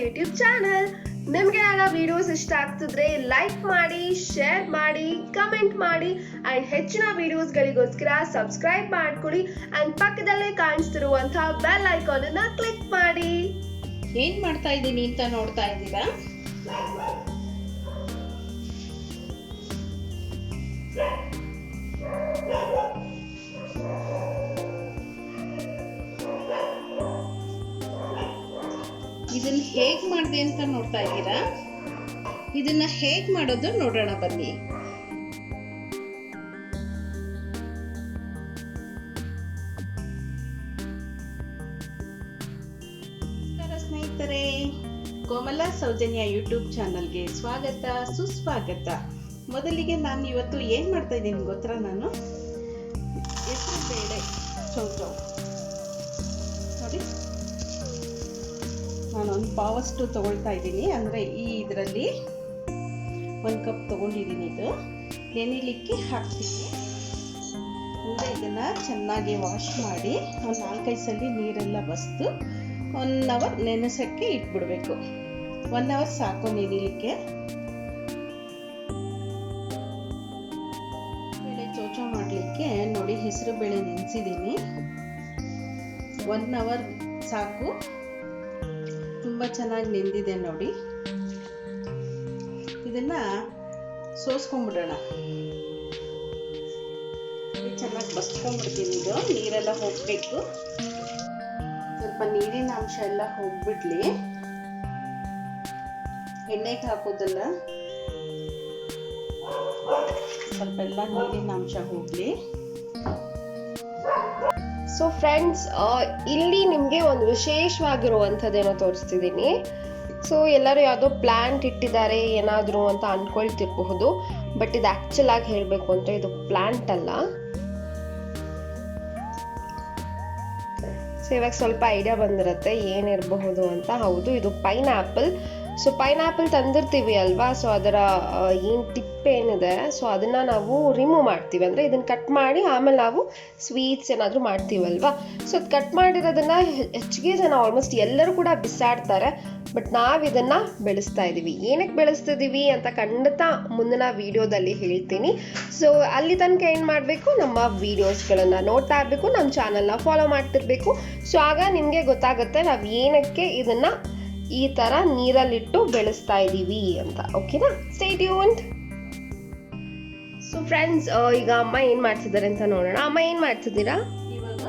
YouTube channel. ನಿಮಗೆ ನನ್ನ videos ಇಷ್ಟ ಆಗ್ತಿದ್ರೆ ಲೈಕ್ ಮಾಡಿ, ಶೇರ್ ಮಾಡಿ, ಕಮೆಂಟ್ ಮಾಡಿ ಅಂಡ್ ಹೆಚ್ಚಿನ ವಿಡಿಯೋಸ್ಗಳಿಗೋಸ್ಕರ ಸಬ್ಸ್ಕ್ರೈಬ್ ಮಾಡ್ಕೊಳ್ಳಿ ಅಂಡ್ ಪಕ್ಕದಲ್ಲೇ ಕಾಣಿಸ್ತಿರುವಂತಹ ಬೆಲ್ ಐಕಾನ್ ಅನ್ನ ಕ್ಲಿಕ್ ಮಾಡಿ. ಏನ್ ಮಾಡ್ತಾ ಇದ್ದೀನಿ ಅಂತ ನೋಡ್ತಾ ಇದ್ದೀರಾ? ಇದನ್ನ ಹೇಗ್ ಮಾಡಿದೆ ಅಂತ ನೋಡ್ತಾ ಇದ್ದೀರಾ? ಇದನ್ನ ಹೇಗ್ ಮಾಡೋದು ನೋಡೋಣ ಬನ್ನಿ. ನಮಸ್ಕಾರ ಸ್ನೇಹಿತರೆ, ಕೋಮಲ ಸೌಜನ್ಯ ಯೂಟ್ಯೂಬ್ ಚಾನಲ್ಗೆ ಸ್ವಾಗತ ಸುಸ್ವಾಗತ. ಮೊದಲಿಗೆ ನಾನು ಇವತ್ತು ಏನ್ ಮಾಡ್ತಾ ಇದ್ದೀನಿ ಗೊತ್ತಾ? ನಾನು ಹೆಸರು ಬೇಳೆ ಚೌಚೌ ನೋಡಿ, ನಾನು ಒಂದು ಪಾವಷ್ಟು ತಗೊಳ್ತಾ ಇದ್ದೀನಿ. ಅಂದರೆ ಈ ಇದರಲ್ಲಿ 1 ಕಪ್ ತಗೊಂಡಿದ್ದೀನಿ. ಇದು ನೆನೆಲಿಕ್ಕೆ ಹಾಕ್ತೀನಿ. ಅಂದರೆ ಇದನ್ನು ಚೆನ್ನಾಗಿ ವಾಶ್ ಮಾಡಿ ಒಂದು 4-5 ಸಲ ನೀರೆಲ್ಲ ಬಸ್ದು 1 ಅವರ್ ನೆನೆಸೋಕ್ಕೆ ಇಟ್ಬಿಡ್ಬೇಕು. 1 ಅವರ್ ಸಾಕು ನೆನೆಲಿಕ್ಕೆ. ಬೇಳೆ ಚೌಚೌ ಮಾಡಲಿಕ್ಕೆ ನೋಡಿ, ಹೆಸರು ಬೇಳೆ ನೆನೆಸಿದ್ದೀನಿ. 1 ಅವರ್ ಸಾಕು. ತುಂಬ ಚೆನ್ನಾಗಿ ನೆಂದಿದೆ ನೋಡಿ. ಇದನ್ನ ಸೋಸ್ಕೊಂಡ್ಬಿಡೋಣ. ಚೆನ್ನಾಗಿ ಬಸ್ಕೊಂಡ್ಬಿಡ್ತೀನಿ. ಇದು ನೀರೆಲ್ಲ ಹೋಗ್ಬೇಕು. ಸ್ವಲ್ಪ ನೀರಿನ ಅಂಶ ಎಲ್ಲ ಹೋಗ್ಬಿಡ್ಲಿ. ಎಣ್ಣೆಗೆ ಹಾಕೋದಲ್ಲ, ಸ್ವಲ್ಪ ಎಲ್ಲ ನೀರಿನ ಅಂಶ ಹೋಗ್ಲಿ. ಸೊ ಫ್ರೆಂಡ್ಸ್, ಇಲ್ಲಿ ನಿಮಗೆ ಒಂದು ವಿಶೇಷವಾಗಿರುವಂಥದ್ದೇನೋ ತೋರಿಸ್ತಿದ್ದೀನಿ. ಸೊ ಎಲ್ಲರೂ ಯಾವುದೋ ಪ್ಲಾಂಟ್ ಇಟ್ಟಿದ್ದಾರೆ ಏನಾದರೂ ಅಂತ ಅಂದ್ಕೊಳ್ತಿರಬಹುದು, ಬಟ್ ಇದು ಆ್ಯಕ್ಚುಲ್ ಆಗಿ ಹೇಳಬೇಕು ಅಂದರೆ ಇದು ಪ್ಲಾಂಟ್ ಅಲ್ಲ. ಸೊ ಇವಾಗ ಸ್ವಲ್ಪ ಐಡಿಯಾ ಬಂದಿರುತ್ತೆ ಏನಿರಬಹುದು ಅಂತ. ಹೌದು, ಇದು ಪೈನಾಪಲ್. ಸೊ ಪೈನಾಪಲ್ ತಂದಿರ್ತೀವಿ ಅಲ್ವಾ, ಸೊ ಅದರ ಏನು ಟಿಪ್ ಏನಿದೆ, ಸೊ ಅದನ್ನು ನಾವು ರಿಮೂವ್ ಮಾಡ್ತೀವಿ. ಅಂದರೆ ಇದನ್ನು ಕಟ್ ಮಾಡಿ ಆಮೇಲೆ ನಾವು ಸ್ವೀಟ್ಸ್ ಏನಾದರೂ ಮಾಡ್ತೀವಲ್ವಾ, ಸೊ ಅದು ಕಟ್ ಮಾಡಿರೋದನ್ನು ಹೆಚ್ಚಿಗೆ ಜನ ಆಲ್ಮೋಸ್ಟ್ ಎಲ್ಲರೂ ಕೂಡ ಬಿಸಾಡ್ತಾರೆ. ಬಟ್ ನಾವು ಇದನ್ನು ಬೆಳೆಸ್ತಾ ಇದ್ದೀವಿ. ಏನಕ್ಕೆ ಬೆಳೆಸ್ತಿದ್ದೀವಿ ಅಂತ ಖಂಡಿತ ಮುಂದಿನ ವಿಡಿಯೋದಲ್ಲಿ ಹೇಳ್ತೀನಿ. ಸೊ ಅಲ್ಲಿ ತನಕ ಏನು ಮಾಡಬೇಕು, ನಮ್ಮ ವೀಡಿಯೋಸ್ಗಳನ್ನು ನೋಡ್ತಾ ಇರಬೇಕು, ನಮ್ಮ ಚಾನಲ್ನ ಫಾಲೋ ಮಾಡ್ತಿರ್ಬೇಕು. ಸೊ ಆಗ ನಿಮಗೆ ಗೊತ್ತಾಗುತ್ತೆ ನಾವು ಏನಕ್ಕೆ ಇದನ್ನು ಈ ಥರ ನೀರಲ್ಲಿಟ್ಟು ಬೆಳೆಸ್ತಾ ಇದ್ದೀವಿ ಅಂತ. ಓಕೆನಾ? Stay tuned. ಸೊ ಫ್ರೆಂಡ್ಸ್, ಈಗ ಅಮ್ಮ ಏನು ಮಾಡ್ತಿದ್ದಾರೆ ಅಂತ ನೋಡೋಣ. ಅಮ್ಮ ಏನು ಮಾಡ್ತಿದ್ದೀರಾ? ಇವಾಗ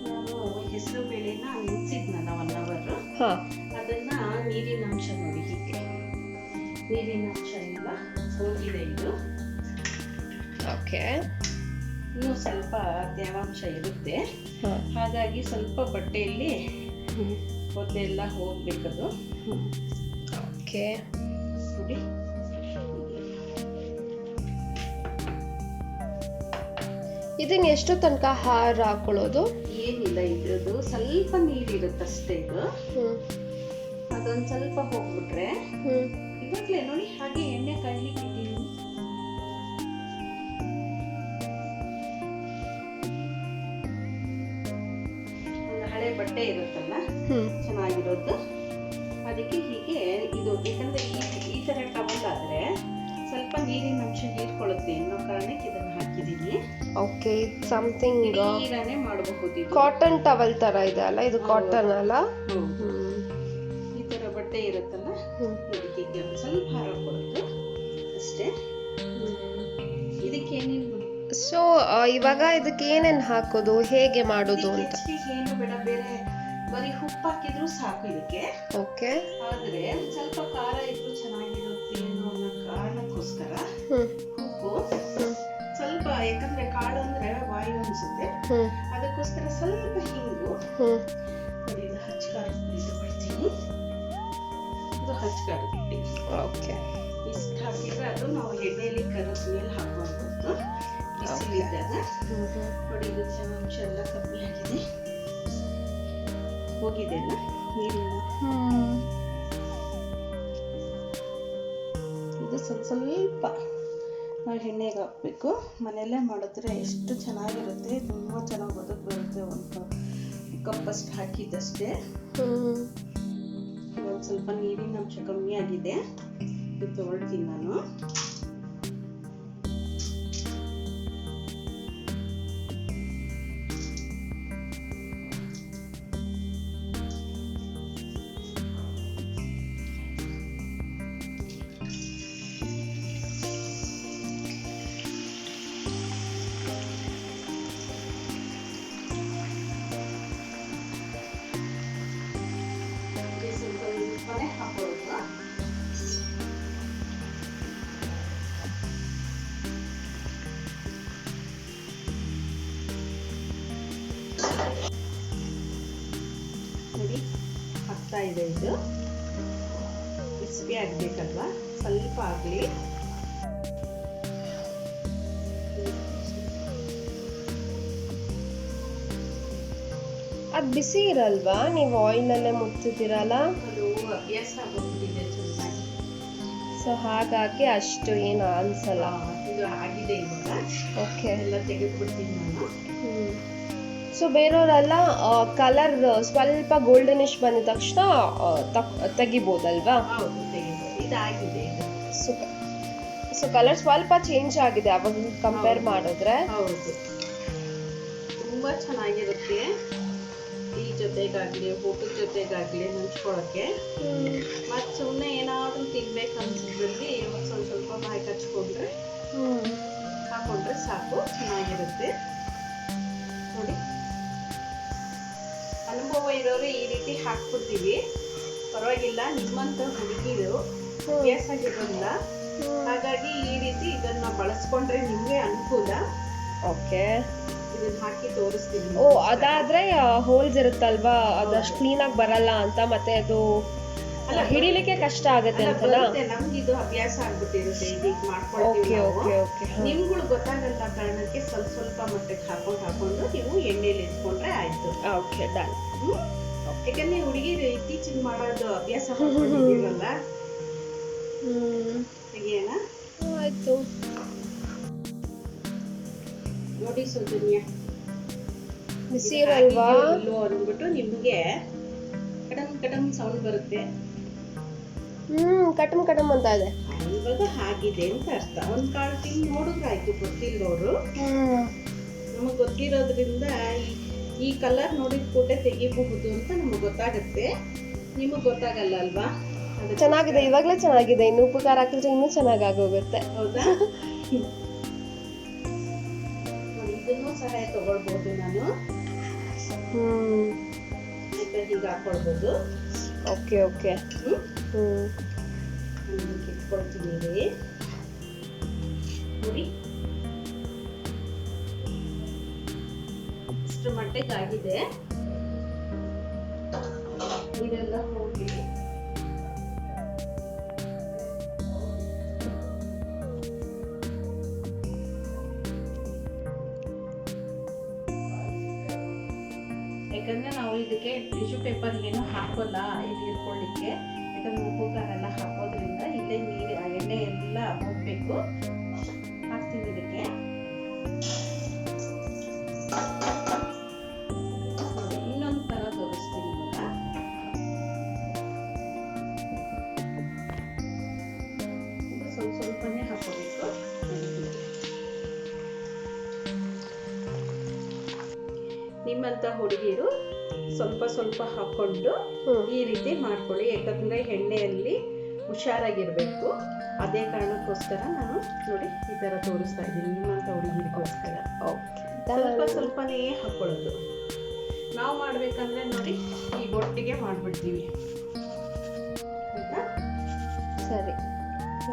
ನಾನು ಹೆಸರು ಬೇಳೆನ ನೆನೆಸಿದ್ನಲ್ಲ 1 ಅವರ್. ಹಾಂ, ಅದನ್ನ ನೀರಿನ ಅಂಶ ನೋಡಿ, ಹೀಗೆ ನೀರಿನ ಅಂಶ ಎಲ್ಲ ಹೋಗಿದೆ. ಇದು ಓಕೆ. ಇನ್ನೂ ಸ್ವಲ್ಪ ತೇವಾಂಶ ಇರುತ್ತೆ. ಹಾಗಾಗಿ ಸ್ವಲ್ಪ ಬಟ್ಟೆಯಲ್ಲಿ ಒದ್ದೆಲ್ಲ ಹೋಗ್ಬೇಕದು. ಓಕೆ ನೋಡಿ, ಇದನ್ನ ಎಷ್ಟು ತನಕ ಹಾರ ಹಾಕೊಳ್ಳೋದು? ಏನಿಲ್ಲ, ಇದ್ರದ್ದು ಸ್ವಲ್ಪ ನೀರಿರುತ್ತಷ್ಟೇ. ಇದು ಅದೊಂದು ಸ್ವಲ್ಪ ಹೋಗ್ಬಿಟ್ರೆ ಇವಾಗಲೇ ನೋಡಿ, ಹಾಗೆ ಎಣ್ಣೆ ಕಾಯ್ಲಿಕ್ಕೆ ಇಟ್ಟಿದ್ದೀನಿ. ಒಂದು ಹಳೆ ಬಟ್ಟೆ ಇರುತ್ತಲ್ಲ ಚೆನ್ನಾಗಿರೋದು, ಅದಕ್ಕೆ ಹೀಗೆ ಇದು. ಯಾಕಂದ್ರೆ ಈ ತರ ಟವಲ್ ಆದ್ರೆ ಸ್ವಲ್ಪ ನೀರಿನ ಅಂಶ ಹೀರ್ಕೊಳ್ಳುತ್ತೆ ಅನ್ನೋ ಕಾರಣಕ್ಕೆ ಇದನ್ನ ಹಾಕಿದೀನಿ. ಓಕೆ, ಸಮಥಿಂಗ್ ನೀರನ್ನೇ ಮಾಡಬಹುದು. ಕಾಟನ್ ಟವಲ್ ತರ ಇದೆ ಅಲ್ಲ, ಇದು ಕಾಟನ್ ಅಲ್ಲ? ಈ ತರ ಬಟ್ಟೆ ಇರುತ್ತಲ್ಲ, ಹೀಗೆ ಸ್ವಲ್ಪ ಹಾರ ಕೊಡುತ್ತೆ ಅಷ್ಟೇ. ಇದಕ್ಕೆ ಏನೇನು? ಸೊ ಇವಾಗ ಇದಕ್ಕೆ ಏನೇನು ಹಾಕೋದು, ಹೇಗೆ ಮಾಡೋದು ಅಂತ? ಏನು ಬೇಡ, ಬೇರೆ ಬರೀ ಉಪ್ಪು ಹಾಕಿದ್ರು ಸಾಕು ಇದಕ್ಕೆ. ಓಕೆ. ಆದ್ರೆ ಸ್ವಲ್ಪ ಖಾರ ಇದ್ರು ಚೆನ್ನಾಗಿರುತ್ತೆ ಅನ್ನೋ ಕಾರಣಕ್ಕೋಸ್ಕರ ಉಪ್ಪು ಸ್ವಲ್ಪ, ಯಾಕಂದ್ರೆ ಕಾಳು ಅಂದ್ರೆ ವಾಯು ಅನ್ಸುತ್ತೆ, ಅದಕ್ಕೋಸ್ಕರ ಸ್ವಲ್ಪ ಹಿಂಗು. ಇದು ಹಚ್ಕಾರದ ಪುಡಿ ತಗೊಳ್ತೀನಿ. ಇದು ಹಚ್ಕಾರದ ಪುಡಿ. ಓಕೆ. ಇಷ್ಟು ಹಾಕಿದ್ರೆ ಅದು ನಾವು ಎಣ್ಣೆಯಲ್ಲಿ ಕರದ ಮೇಲೆ ಹಾಕುವಂಥದ್ದು. ಬಿಸಿಲಿದ್ದಾಗ ನೋಡಿ, ಇದು ತೇವಾಂಶ ಎಲ್ಲ ಕಮ್ಮಿ ಆಗಿದೆ, ಹೋಗಿದೆ ಅಲ್ಲ ನೀರಿನ. ಇದು ಸ್ವಲ್ಪ ನಾವು ಎಣ್ಣೆಗೆ ಹಾಕಬೇಕು. ಮನೆಯಲ್ಲೇ ಮಾಡಿದ್ರೆ ಎಷ್ಟು ಚೆನ್ನಾಗಿರುತ್ತೆ, ತುಂಬ ಚೆನ್ನಾಗಿ ಬರುತ್ತೆ. 1 ಕಪ್ಪಷ್ಟು ಹಾಕಿದ್ದಷ್ಟೇ. ಸ್ವಲ್ಪ ನೀರಿನ ಅಂಶ ಕಮ್ಮಿ ಆಗಿದೆ, ಇದು ತೊಗೊಳ್ತೀನಿ ನಾನು. ನೋಡಿ ಆಗ್ತಾ ಇದೆ, ಇದು ಕ್ರಿಸ್ಪಿ ಆಗ್ಬೇಕಲ್ವಾ, ಸ್ವಲ್ಪ ಆಗ್ಲಿ. ಅದ್ ಬಿಸಿ ಇರಲ್ವಾ, ನೀವು ಆಯಿಲ್ ಅಲ್ಲೇ ಮುಚ್ಚಿದ್ದೀರಲ್ಲ? ಅದು ಅಭ್ಯಾಸ ಆಗೋಗ್ಬಿಟ್ಟಿದೆ ಚೆನ್ನಾಗಿ, ಸೊ ಹಾಗಾಗಿ ಅಷ್ಟು ಏನು ಅನ್ಸಲ್ಲ. ಇದು ಆಗಿದೆ ಇವಾಗ. ಓಕೆ, ಎಲ್ಲ ತೆಗೆದ್ಬಿಡ್ತೀನಿ ನಾನು. ಸೊ ಬೇರೆಯವರೆಲ್ಲ ಕಲರ್ ಸ್ವಲ್ಪ ಗೋಲ್ಡನಿಶ್ ಬಂದಿದ ತಕ್ಷಣ ತೆಗಿಬೋದಲ್ವಾ? ಹೌದು, ತೆಗಿಬೋದು. ಇದಾಗಿದೆ ಇದು. ಸೊ ಕಲರ್ ಸ್ವಲ್ಪ ಚೇಂಜ್ ಆಗಿದೆ ಅವಾಗ ಕಂಪೇರ್ ಮಾಡಿದ್ರೆ. ಹೌದು, ತುಂಬಾ ಚೆನ್ನಾಗಿರುತ್ತೆ. ಟೀ ಜೊತೆಗಾಗ್ಲಿ, ಊಟದ ಜೊತೆಗಾಗ್ಲಿ ಹಂಚ್ಕೊಳಕ್ಕೆ. ಮತ್ತೆ ಸುಮ್ಮನೆ ಏನಾದ್ರೂ ತಿನ್ಬೇಕು ಅನ್ಸಿದ್ರಲ್ಲಿ ಸ್ವಲ್ಪ ಬಾಯಿ ಕಚ್ಕೊಂಡ್ರೆ ಹಾಕೊಂಡ್ರೆ ಸಾಕು, ಚೆನ್ನಾಗಿರುತ್ತೆ. ನೋಡಿ, ಅನುಭವ ಇರೋರು ಈ ರೀತಿ ಹಾಕ್ಬಿಡ್ತೀವಿ, ಪರವಾಗಿಲ್ಲ. ನಿಮ್ಮಂತ ಹುಡುಗಿರು ಅಭ್ಯಾಸ ಆಗಿರೋಲ್ಲ, ಹಾಗಾಗಿ ಈ ರೀತಿ ಇದನ್ನ ಬಳಸ್ಕೊಂಡ್ರೆ ನಿಮ್ಗೆ ಅನುಕೂಲ. ಓಕೆ, ಇದನ್ನ ಹಾಕಿ ತೋರಿಸ್ತೀನಿ. ಓ, ಅದಾದ್ರೆ ಹೋಲ್ಸ್ ಇರುತ್ತಲ್ವಾ, ಅದಷ್ಟು ಕ್ಲೀನ್ ಆಗಿ ಬರಲ್ಲ ಅಂತ, ಮತ್ತೆ ಅದು ಹಿಡಿಲಿಕ್ಕೆ ಕಷ್ಟ ಆಗತ್ತೆ ಅಂತಲ್ಲ. ನಮ್ಗೆ ಇದು ಅಭ್ಯಾಸ ಆಗ್ಬಿಟ್ಟಿರುತ್ತೆ, ಇದೀಗ ಮಾಡ್ಕೊಳ್ತೀವಿ ನಾವು. ನಿಮ್ಗಳು ಗೊತ್ತಾಗಲ್ಲ ಕಾರಣಕ್ಕೆ ಸ್ವಲ್ಪ ಮಟ್ಟಕ್ಕೆ ಹಾಕೊಂಡು ನೀವು ಎಣ್ಣೆಲಿ ಎತ್ಕೊಂಡ್ರೆ ಆಯ್ತು. Okay, done. ಯಾಕಂದ್ರೆ ಹುಡುಗಿರು ಇತ್ತೀಚಿಗೆ ಮಾಡೋದು ಅಭ್ಯಾಸ ಮಾಡ್ಕೊಂಡಿದ್ದೀರಲ್ಲ. ತೆಗಿಯೋಣ. ಆಯ್ತು. ನೋಡಿ ಸೌಜನ್ಯ, ಬಿಸಿ ಇರಲ್ವಾ ಅಂದ್ಬಿಟ್ಟು ನಿಮ್ಗೆ ಕಡಮ್ ಸೌಂಡ್ ಬರುತ್ತೆ. ಕಟಮ್ ಅಂತ ಇದೆ. ಇವಾಗ ಆಗಿದೆ ಅಂತ ಅರ್ಥ. ಒಂದ್ ಕಾಳು ತಿಂದು ನೋಡಿದ್ರಾಯ್ತು, ಗೊತ್ತಿಲ್ಲೋರು. ನಮಗ್ ಗೊತ್ತಿರೋದ್ರಿಂದ ಈ ಕಲರ್ ನೋಡಿದ ಕೂಡಲೇ ತೆಗಿಬಹುದು ಅಂತ ನಮಗ್ ಗೊತ್ತಾಗತ್ತೆ. ನಿಮಗ್ ಗೊತ್ತಾಗಲ್ಲ ಅಲ್ವಾ? ಚೆನ್ನಾಗಿದೆ, ಇವಾಗ್ಲೇ ಚೆನ್ನಾಗಿದೆ. ಇನ್ನು ಉಪ್ಪು ಖಾರ ಹಾಕಿದ್ರೆ ಇನ್ನೂ ಚೆನ್ನಾಗಿ ಆಗೋಗುತ್ತೆ. ಹೌದಾ? ಇದನ್ನು ಸಹ ತಗೊಳ್ಬಹುದು ನಾನು. ಹೀಗೆ ಹಾಕೊಳ್ಬಹುದು. Okay okay. ಕಿತ್ಕೊಳ್ತೀನಿ ನೋಡಿ, ಇಷ್ಟು ಮಟ್ಟಿಗೆ ಆಗಿದೆ. ನೀರೆಲ್ಲ ಹೋಗಿ ಯಾಕಂದ್ರೆ ನಾವು ಇದಕ್ಕೆ ಟಿಶ್ಯೂ ಪೇಪರ್ ಏನು ಹಾಕೋಲ್ಲ ಇಲ್ಲಿ ಇಟ್ಕೊಳ್ಳಿಕ್ಕೆ. ಯಾಕಂದ್ರೆ ಉಪ್ಪು ಖಾರ ಎಲ್ಲ ಹಾಕೋದ್ರಿಂದ ಇಲ್ಲೇ ನೀರು ಎಣ್ಣೆ ಎಲ್ಲ ಹೋಗ್ಬೇಕು. ಹಾಕ್ತೀನಿ ಇದಕ್ಕೆ. ಇನ್ನೊಂದು ತರ ತೋರಿಸ್ತೀನಿ ಇವಾಗ. ಸ್ವಲ್ಪನೇ ಹಾಕೋಬೇಕು. ನಿಮ್ಮಂತ ಹುಡುಗಿರು ಸ್ವಲ್ಪ ಹಾಕೊಂಡು ಈ ರೀತಿ ಮಾಡ್ಕೊಳ್ಳಿ. ಯಾಕಂದ್ರೆ ಎಣ್ಣೆಯಲ್ಲಿ ಹುಷಾರಾಗಿರ್ಬೇಕು. ಅದೇ ಕಾರಣಕ್ಕೋಸ್ಕರ ನಾನು ನೋಡಿ ಈ ತರ ತೋರಿಸ್ತಾ ಇದ್ದೀನಿ, ನಿಮ್ಮಂತ ಹುಡುಗಿರಿಗೋಸ್ಕರ. ಸ್ವಲ್ಪನೇ ಹಾಕೊಳ್ಳೋದು. ನಾವು ಮಾಡ್ಬೇಕಂದ್ರೆ ನೋಡಿ ಈ ಒಟ್ಟಿಗೆ ಮಾಡ್ಬಿಡ್ತೀವಿ. ಆಯ್ತಾ? ಸರಿ,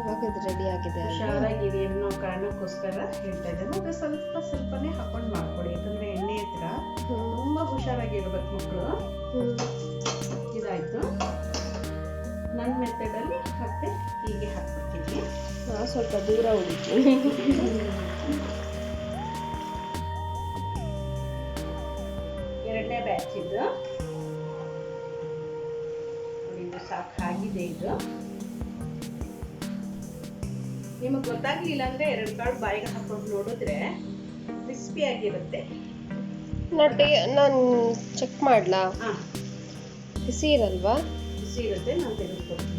ಇವಾಗ ಇದು ರೆಡಿ ಆಗಿದೆ. ಹುಷಾರಾಗಿರಿ ಅನ್ನೋ ಕಾರಣಕ್ಕೋಸ್ಕರ ಹೇಳ್ತಾ ಇದ್ದೇನೆ. ಅದು ಸ್ವಲ್ಪನೇ ಹಾಕೊಂಡು ಮಾಡ್ಕೊಳ್ಳಿ. ಯಾಕಂದ್ರೆ ಎಣ್ಣೆ ಹತ್ರ ತುಂಬಾ ಹುಷಾರಾಗಿರ್ಬೇಕು ಮಕ್ಕಳು. ಇದಾಯ್ತು. ನನ್ನ ಮೆಥಡಲ್ಲಿ ಮತ್ತೆ ಹೀಗೆ ಹಾಕ್ಬಿಡ್ತೀನಿ. ನಾವು ಸ್ವಲ್ಪ ದೂರ ಉಳಿತೀವಿ. ಎರಡನೇ ಬ್ಯಾಚ್ ಇದು. ಇದು ಸಾಕು, ಆಗಿದೆ ಇದು. ನಿಮಗೆ ಗೊತ್ತಾಗ್ಲಿಲ್ಲ ಅಂದ್ರೆ 2 ಕಾಳು ಬಾಯಿಗೆ ಹಾಕೊಂಡು ನೋಡಿದ್ರೆ ಕ್ರಿಸ್ಪಿ ಆಗಿರುತ್ತೆ. ನಾನು ಚೆಕ್ ಮಾಡ್ಲಾ? ಬಿಸಿ ಇರಲ್ವಾ? ಬಿಸಿ ಇರುತ್ತೆ, ನಾನು ತೆಗೆದುಕೊಡ್ತೀನಿ.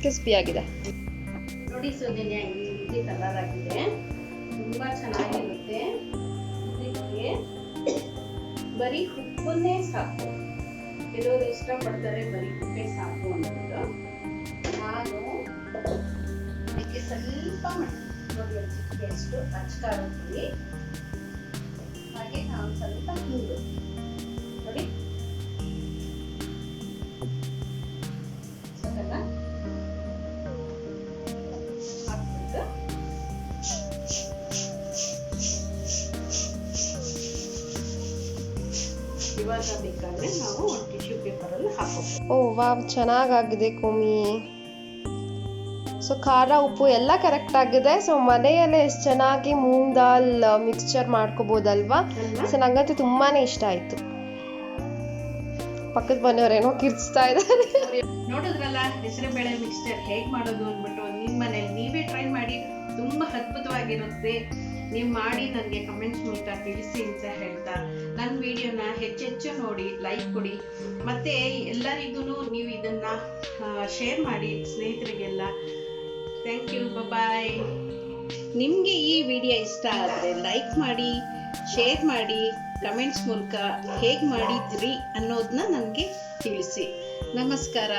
ಕ್ರಿಸ್ಪಿ ಆಗಿದೆ ನೋಡಿ ಸೌಜನ್ಯ, ಈ ರೀತಿ ಕಲರ್ ಆಗಿದೆ, ತುಂಬಾ ಚೆನ್ನಾಗಿರುತ್ತೆ. ಇದಕ್ಕೆ ಬರೀ ಉಪ್ಪನ್ನೇ ಸಾಕು. ಕೆಲವರು ಇಷ್ಟಪಡ್ತಾರೆ ಬರೀ ಉಪ್ಪೇ ಸಾಕು ಅಂದ್ಬಿಟ್ಟು. ನಾನು ಇದಕ್ಕೆ ಸ್ವಲ್ಪ ನೋಡಿ ಚಿಟಿಕೆಯಷ್ಟು ಅಚ್ಕಾರದ ಪುಡಿ, ಹಾಗೆ ನಾನು ಸ್ವಲ್ಪ ಹಿಂಗು ನೋಡಿ ಸಾಕಲ್ಲ ಹಾಕ್ಬಿಟ್ಟು ಇವಾಗ ಬೇಕಾದ್ರೆ ನಾವು ಒಂದು ಟಿಶ್ಯೂ ಪೇಪರಲ್ಲಿ ಹಾಕೋಬಹುದು. ಓ ವಾವ್, ಚೆನ್ನಾಗಾಗಿದೆ ಕೋಮಿ. ಸೊ ಖಾರ ಉಪ್ಪು ಎಲ್ಲ ಕರೆಕ್ಟ್ ಆಗಿದೆ. ಸೊ ಮನೆಯಲ್ಲೇ ಎಷ್ಟು ಚೆನ್ನಾಗಿ ಮೂಂಗ್ ದಾಲ್ ಮಿಕ್ಸ್ಚರ್ ಮಾಡ್ಕೋಬೋದಲ್ವಾ. ಸೊ ನಂಗಂತೂ ತುಂಬಾನೇ ಇಷ್ಟ ಆಯ್ತು. ಪಕ್ಕದ ಮನೆಯವರೇನೋ ಕಿರ್ಚ್ತಾ ಇದ್ದಾರೆ. ನೋಡಿದ್ರಲ್ಲ ಹೆಸರುಬೇಳೆ ಮಿಕ್ಸ್ಚರ್ ಹೇಗ್ ಮಾಡೋದು ಅಂದ್ಬಿಟ್ಟು. ನಿಮ್ಮ ಮನೇಲಿ ನೀವೇ ಟ್ರೈ ಮಾಡಿ, ತುಂಬಾ ಅದ್ಭುತವಾಗಿರುತ್ತೆ. ನೀವು ಮಾಡಿ ನನಗೆ ಕಮೆಂಟ್ಸ್ ಮೂಲಕ ತಿಳಿಸಿ ಅಂತ ಹೇಳ್ತಾ, ನನ್ನ ವಿಡಿಯೋನ ಹೆಚ್ಚೆಚ್ಚು ನೋಡಿ ಲೈಕ್ ಕೊಡಿ, ಮತ್ತೆ ಎಲ್ಲರಿಗೂ ನೀವು ಇದನ್ನ ಶೇರ್ ಮಾಡಿ ಸ್ನೇಹಿತರಿಗೆಲ್ಲ. ಥ್ಯಾಂಕ್ ಯು, ಬಾಯ್. ನಿಮಗೆ ಈ ವಿಡಿಯೋ ಇಷ್ಟ ಆದರೆ ಲೈಕ್ ಮಾಡಿ, ಶೇರ್ ಮಾಡಿ, ಕಮೆಂಟ್ಸ್ ಮೂಲಕ ಹೇಗೆ ಮಾಡಿದ್ರಿ ಅನ್ನೋದನ್ನ ನನಗೆ ತಿಳಿಸಿ. ನಮಸ್ಕಾರ.